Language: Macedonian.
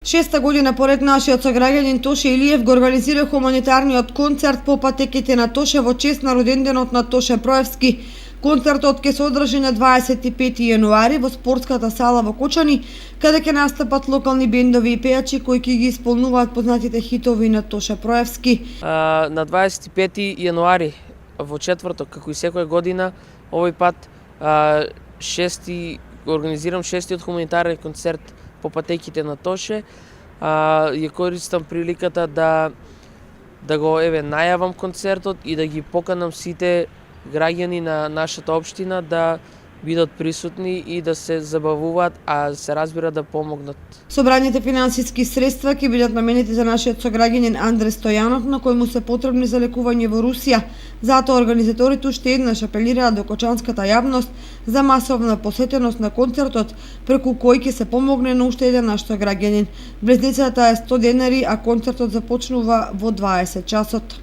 Шеста година поред нашиот сограѓанин Тоше Илиев го организира хуманитарниот концерт по патеките на Тоше во чест на роденденот на Тоше Проевски. Концертот ќе се одржи на 25 јануари во спортската сала во Кочани, каде ќе настапат локални бендови и пејачи кои ќе ги исполнуваат познатите хитови на Тоше Проевски. На 25 јануари во четврток, како и секоја година, овој пат организирам шестиот хуманитарен концерт по патеките на Тоше. Ја користам приликата да го најавам концертот и да ги поканам сите граѓани на нашата општина да бидат присутни и да се забавуваат, а се разбира да помогнат. Собраните финансиски средства ќе бидат наменети за нашиот сограѓанин Андре Стојанов, на кој му се потребни за лекување во Русија. Затоа организаторите уште еднаш апелираат до кочанската јавност за масовна посетеност на концертот, преку кој ќе се помогне на уште еден наш сограѓанин. Влезницата е 100 денари, а концертот започнува во 20 часот.